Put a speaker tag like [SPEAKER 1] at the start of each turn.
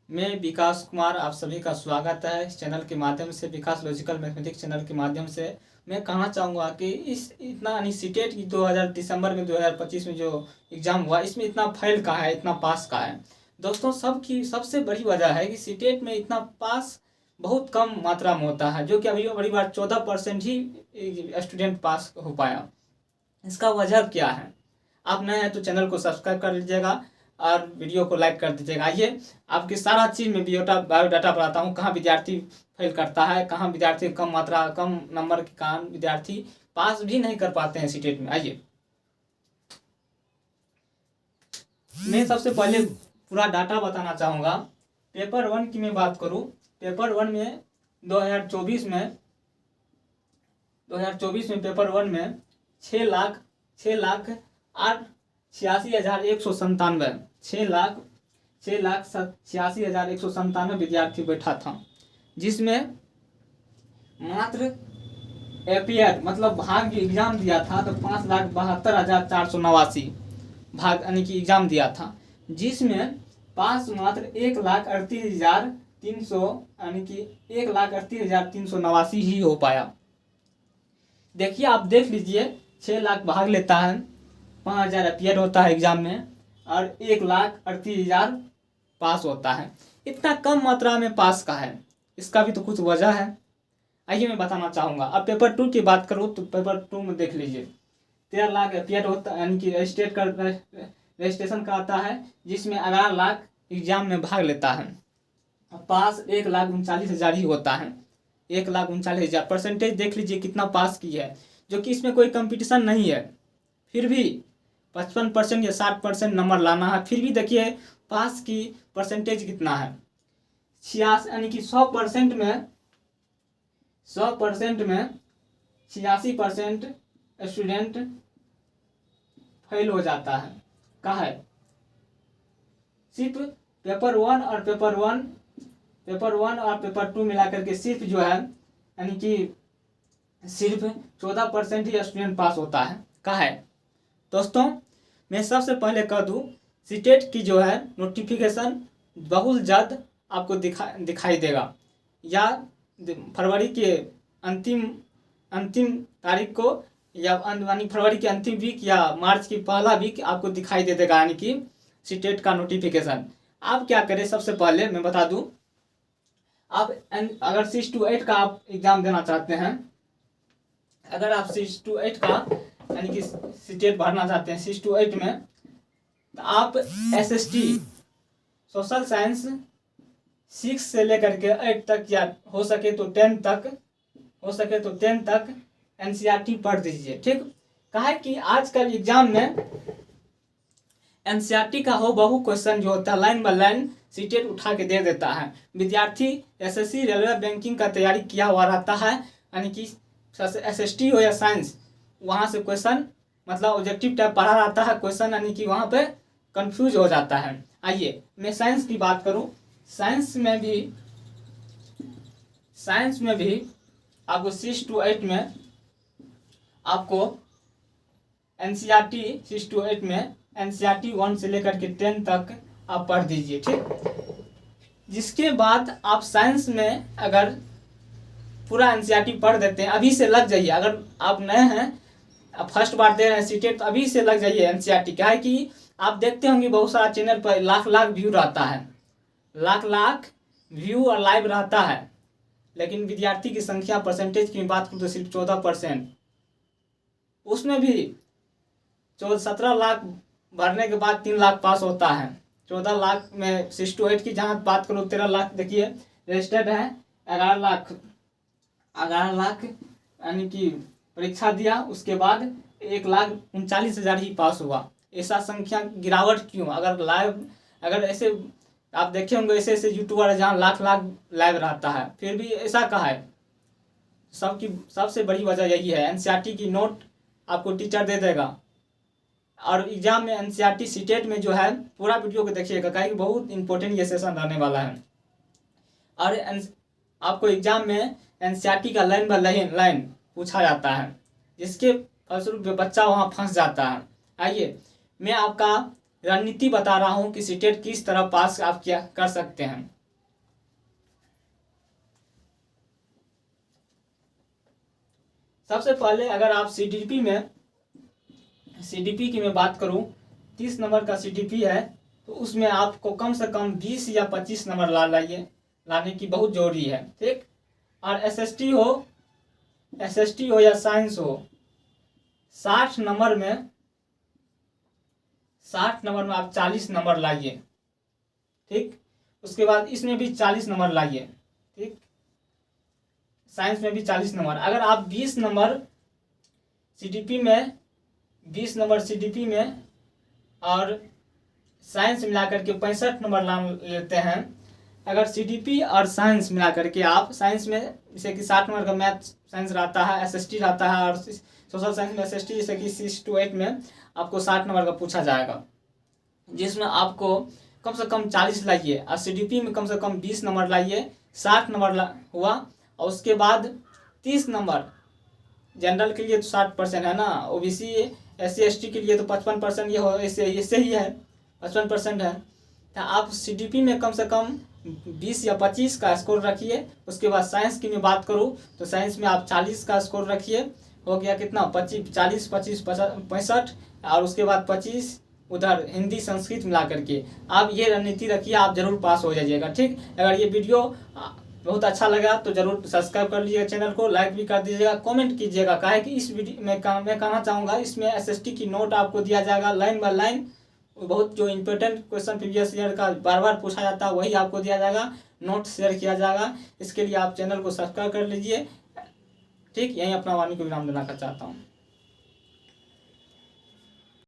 [SPEAKER 1] मैं विकास कुमार, आप सभी का स्वागत है इस चैनल के माध्यम से, विकास लॉजिकल मैथमेटिक्स चैनल के माध्यम से। मैं कहना चाहूँगा कि इस इतना यानी सीटेट की 2000 दिसंबर में 2025 में जो एग्ज़ाम हुआ, इसमें इतना फेल का है, इतना पास का है। दोस्तों, सबकी सबसे बड़ी वजह है कि सीटेट में इतना पास बहुत कम मात्रा में होता है, जो कि अभी बड़ी बार 14% ही स्टूडेंट पास हो पाया। इसका वजह क्या है? आप नए हैं तो चैनल को सब्सक्राइब कर लीजिएगा और वीडियो को लाइक कर दीजिएगा। आइए आपकी सारा चीज़ में बायोडाटा बताता हूँ, कहाँ विद्यार्थी फेल करता है, कहाँ विद्यार्थी कम नंबर के कारण विद्यार्थी पास भी नहीं कर पाते हैं सीटेट में। आइए मैं सबसे पहले पूरा डाटा बताना चाहूँगा। पेपर 1 की मैं बात करूँ, पेपर 1 में 2024 में पेपर 1 में 6,86,197 विद्यार्थी बैठा था, जिसमें मात्र एपियर मतलब भाग एग्जाम दिया था तो 5,72,489 भाग यानी कि एग्जाम दिया था, जिसमें पास मात्र 1,38,300 यानी कि 1,38,389 ही हो पाया। देखिए, आप देख लीजिए, 6 लाख भाग लेता है, 5,000 अपियर होता है एग्जाम में और 1,38,000 पास होता है। इतना कम मात्रा में पास का है, इसका भी तो कुछ वजह है। आइए मैं बताना चाहूँगा। अब पेपर 2 की बात करूँ तो पेपर 2 में देख लीजिए, 13 लाख अपियर होता है यानी कि स्टेट का रजिस्ट्रेशन कराता है, जिसमें 11 लाख एग्जाम में भाग लेता है। पास 1,39,000 ही होता है, 1,39,000। परसेंटेज देख लीजिए कितना पास की है, जो कि इसमें कोई कंपटीशन नहीं है। फिर भी 55% या 60% नंबर लाना है, फिर भी देखिए पास की परसेंटेज कितना है, 86 यानी कि 100% में 86% स्टूडेंट फेल हो जाता है। कहाँ है? सिर्फ पेपर 1 और पेपर 2 मिला करके सिर्फ जो है यानी कि सिर्फ 14% ही स्टूडेंट पास होता है। कहाँ है दोस्तों? मैं सबसे पहले कह दूँ, सीटेट की जो है नोटिफिकेशन बहुत जल्द आपको दिखाई देगा, या फरवरी के अंतिम तारीख को, या यानी फरवरी के अंतिम वीक या मार्च की पहला वीक आपको दिखाई दे देगा, यानी कि सीटेट का नोटिफिकेशन। आप क्या करें, सबसे पहले मैं बता दूं, आप अगर 6 to 8 का आप एग्ज़ाम देना चाहते हैं, अगर आप 6 to 8 का यानी कि सीटेट भरना चाहते हैं 6 to 8 में, तो आप SST सोशल साइंस 6 से लेकर के 8 तक, या हो सके तो 10 तक NCERT पढ़ दीजिए। ठीक, कहा है कि आजकल एग्जाम में NCERT का हो बहु क्वेश्चन जो होता है लाइन बाय लाइन सीटेट उठा के दे देता है। विद्यार्थी SSC रेलवे बैंकिंग का तैयारी किया हुआ रहता है, यानी कि SST हो या साइंस, वहाँ से क्वेश्चन मतलब ऑब्जेक्टिव टाइप पढ़ा रहता है क्वेश्चन, यानी कि वहाँ पे कंफ्यूज हो जाता है। आइए मैं साइंस की बात करूँ, साइंस में भी आपको 6 to 8 में आपको NCERT 6 to 8 में NCERT 1 से लेकर के 10 तक आप पढ़ दीजिए। ठीक, जिसके बाद आप साइंस में अगर पूरा NCERT पढ़ देते हैं, अभी से लग जाइए। अगर आप नए हैं, आप फर्स्ट बार दे रहे हैं सीटेट, तो अभी से लग जाइए NCERT। क्या है कि आप देखते होंगे बहुत सारा चैनल पर लाख व्यू रहता है, लाख व्यू और लाइव रहता है, लेकिन विद्यार्थी की संख्या परसेंटेज की बात करूँ तो सिर्फ 14%। उसमें भी 17 लाख भरने के बाद 3 लाख पास होता है। 14 लाख में 6 to 8 की जहाँ बात करूँ 13 लाख देखिए रजिस्टर्ड है, 11 लाख यानी कि परीक्षा दिया, उसके बाद 1,39,000 ही पास हुआ। ऐसा संख्या गिरावट क्यों? अगर ऐसे आप देखे होंगे ऐसे यूट्यूबर है जहाँ लाख लाइव रहता है, फिर भी ऐसा कहा है। सबसे बड़ी वजह यही है, NCERT की नोट आपको टीचर दे देगा, और एग्जाम में NCERT सीटेट में जो है पूरा वीडियो को देखिएगा, कहीं बहुत इंपॉर्टेंट ये सेशन रहने वाला है। और आपको एग्जाम में NCERT का लाइन बाय लाइन पूछा जाता है, जिसके फलस्वरूप बच्चा वहाँ फंस जाता है। आइए मैं आपका रणनीति बता रहा हूँ कि सीटेट किस तरह पास आप क्या कर सकते हैं। सबसे पहले अगर आप सीडीपी की मैं बात करूं, 30 नंबर का सीडीपी है, तो उसमें आपको कम से कम 20 या 25 नंबर लाने की बहुत जरूरी है। ठीक। और एसएसटी हो या साइंस हो, 60 नंबर में आप 40 नंबर लाइए। ठीक। उसके बाद इसमें भी 40 नंबर लाइए। ठीक। साइंस में भी 40 नंबर। अगर आप 20 नंबर सीडीपी में और साइंस मिलाकर के 65 नंबर लेते हैं। अगर सीडीपी और साइंस मिलाकर के आप, साइंस में जैसे कि 60 नंबर का मैथ साइंस रहता है, एसएसटी रहता है, और सोशल साइंस में एसएसटी जैसे कि 6 to 8 में आपको 60 नंबर का पूछा जाएगा, जिसमें आपको कम से कम 40 लाइए। और सीडीपी में कम से कम 20 नंबर लाइए, 60 नंबर हुआ। और उसके बाद 30 नंबर, जनरल के लिए तो 60% है ना, ओबीसी SC ST के लिए तो 55% ये हो, इससे ही है, 55% है। तो आप सीडीपी में कम से कम 20 या 25 का स्कोर रखिए। उसके बाद साइंस की मैं बात करूं तो साइंस में आप 40 का स्कोर रखिए। हो गया कितना, 40, 25, 65, और उसके बाद 25 उधर हिंदी संस्कृत मिला करके आप ये रणनीति रखिए, आप जरूर पास हो जाइएगा। ठीक। अगर ये वीडियो बहुत अच्छा लगा तो जरूर सब्सक्राइब कर लीजिएगा चैनल को, लाइक भी कर दीजिएगा, कमेंट कीजिएगा। काहे कि इस वीडियो में मैं कहना चाहूँगा, इसमें एसएसटी की नोट आपको दिया जाएगा लाइन बाय लाइन। बहुत जो इंपॉर्टेंट क्वेश्चन प्रीवियस ईयर का बार बार पूछा जाता है वही आपको दिया जाएगा, नोट शेयर किया जाएगा। इसके लिए आप चैनल को सब्सक्राइब कर लीजिए। ठीक। यहीं अपना वाणी को विराम देना चाहता हूँ।